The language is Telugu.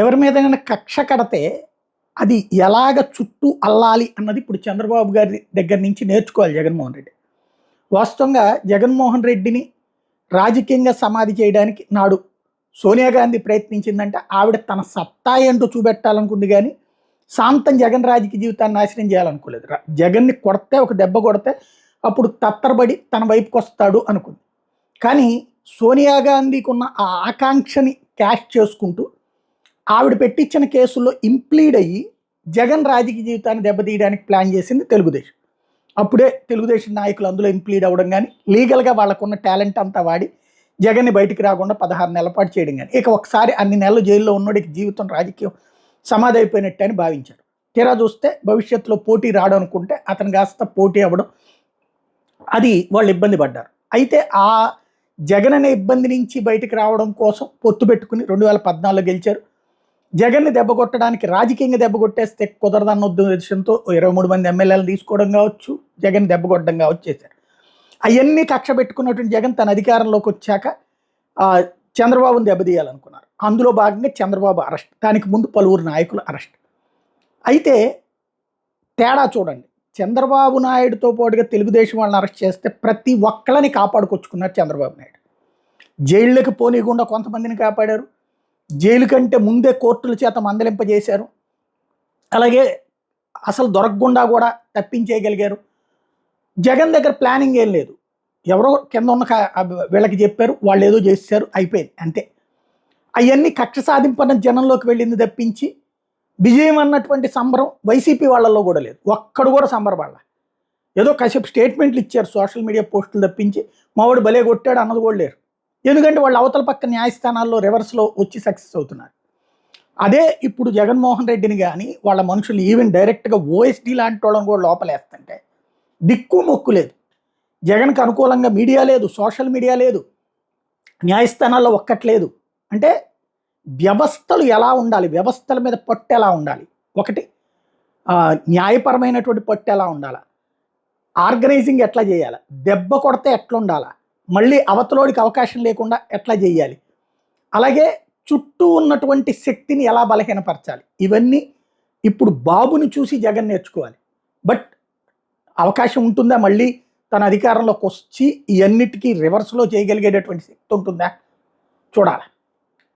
ఎవరి మీదైనా కక్ష కడితే అది ఎలాగ చుట్టూ అల్లాలి అన్నది ఇప్పుడు చంద్రబాబు గారి దగ్గర నుంచి నేర్చుకోవాలి జగన్మోహన్ రెడ్డి. వాస్తవంగా జగన్మోహన్ రెడ్డిని రాజకీయంగా సమాధి చేయడానికి నాడు సోనియా గాంధీ ప్రయత్నించిందంటే ఆవిడ తన సత్తా ఏంటో చూపెట్టాలనుకుంది, కానీ శాంతం జగన్ రాజకీయ జీవితాన్ని నాశనం చేయాలనుకోలేదు. జగన్ని కొడితే, ఒక దెబ్బ కొడితే అప్పుడు తత్తరబడి తన వైపుకి వస్తాడు అనుకుంది. కానీ సోనియా గాంధీకి ఉన్న ఆ ఆకాంక్షని క్యాష్ చేసుకుంటూ ఆవిడ పెట్టించిన కేసుల్లో ఇంప్లీడ్ అయ్యి జగన్ రాజకీయ జీవితాన్ని దెబ్బతీయడానికి ప్లాన్ చేసింది తెలుగుదేశం. అప్పుడే తెలుగుదేశం నాయకులు అందులో ఇంప్లీడ్ అవ్వడం కానీ, లీగల్గా వాళ్ళకున్న టాలెంట్ అంతా వాడి జగన్ని బయటికి రాకుండా 16 నెలల పాటు చేయడం కానీ, ఇక ఒకసారి అన్ని నెలలు జైల్లో ఉన్నోడికి జీవితం రాజకీయం సమాధి అయిపోయినట్టు అని భావించారు. తీరా చూస్తే భవిష్యత్తులో పోటీ రావడం అనుకుంటే అతను కాస్త పోటీ అవ్వడం, అది వాళ్ళు ఇబ్బంది పడ్డారు. అయితే ఆ జగన్ అనే ఇబ్బంది నుంచి బయటకు రావడం కోసం పొత్తు పెట్టుకుని 2014లో గెలిచారు. జగన్ని దెబ్బ కొట్టడానికి, రాజకీయంగా దెబ్బ కొట్టేస్తే కుదరదన్న ఉద్దేశంతో 23 మంది ఎమ్మెల్యేలు తీసుకోవడం కావచ్చు, జగన్ దెబ్బ కొట్టడం కావచ్చు చేశారు. అవన్నీ కక్ష పెట్టుకున్నటువంటి జగన్ తన అధికారంలోకి వచ్చాక చంద్రబాబుని దెబ్బతీయాలనుకున్నారు. అందులో భాగంగా చంద్రబాబు అరెస్ట్, దానికి ముందు పలువురు నాయకులు అరెస్ట్. అయితే తేడా చూడండి, చంద్రబాబు నాయుడుతో పాటుగా తెలుగుదేశం వాళ్ళని అరెస్ట్ చేస్తే ప్రతి ఒక్కళ్ళని కాపాడుకొచ్చుకున్నారు చంద్రబాబు నాయుడు. జైళ్ళకి పోనీయకుండా కొంతమందిని కాపాడారు, జైలు కంటే ముందే కోర్టుల చేత మందలింపజేశారు, అలాగే అసలు దొరకకుండా కూడా తప్పించేయగలిగారు. జగన్ దగ్గర ప్లానింగ్ ఏం లేదు, ఎవరో కింద ఉన్న వీళ్ళకి చెప్పారు, వాళ్ళు ఏదో చేశారు, అయిపోయింది అంతే. అవన్నీ కక్ష సాధింపన్న జనంలోకి వెళ్ళింది తప్పించి విజయం అన్నటువంటి సంబరం వైసీపీ వాళ్ళల్లో కూడా లేదు. ఒక్కడు కూడా సంబరపడాల, ఏదో కాసేపు స్టేట్మెంట్లు ఇచ్చారు సోషల్ మీడియా పోస్టులు తప్పించి మావాడు భలే కొట్టాడు అన్నది కూడా లేరు. ఎందుకంటే వాళ్ళు అవతల పక్క న్యాయస్థానాల్లో రివర్స్లో వచ్చి సక్సెస్ అవుతున్నారు. అదే ఇప్పుడు జగన్మోహన్ రెడ్డిని కానీ వాళ్ళ మనుషులు ఈవెన్ డైరెక్ట్గా ఓఎస్డీ లాంటి వాళ్ళని కూడా లోపలేస్తుంటే దిక్కు మొక్కు లేదు. జగన్కి అనుకూలంగా మీడియా లేదు, సోషల్ మీడియా లేదు, న్యాయస్థానాల్లో ఒక్కట్లేదు. అంటే వ్యవస్థలు ఎలా ఉండాలి, వ్యవస్థల మీద పట్టు ఎలా ఉండాలి, ఒకటి న్యాయపరమైనటువంటి పట్టు ఎలా ఉండాలా, ఆర్గనైజింగ్ ఎట్లా చేయాలి, దెబ్బ కొడితే ఎట్లా ఉండాలా, మళ్ళీ అవతలోడికి అవకాశం లేకుండా ఎట్లా చేయాలి, అలాగే చుట్టూ ఉన్నటువంటి శక్తిని ఎలా బలహీనపరచాలి, ఇవన్నీ ఇప్పుడు బాబుని చూసి జగన్ నేర్చుకోవాలి. బట్ అవకాశం ఉంటుందా మళ్ళీ తన అధికారంలోకి వచ్చి ఇవన్నిటికీ రివర్స్లో చేయగలిగేటటువంటి శక్తి ఉంటుందా చూడాలి.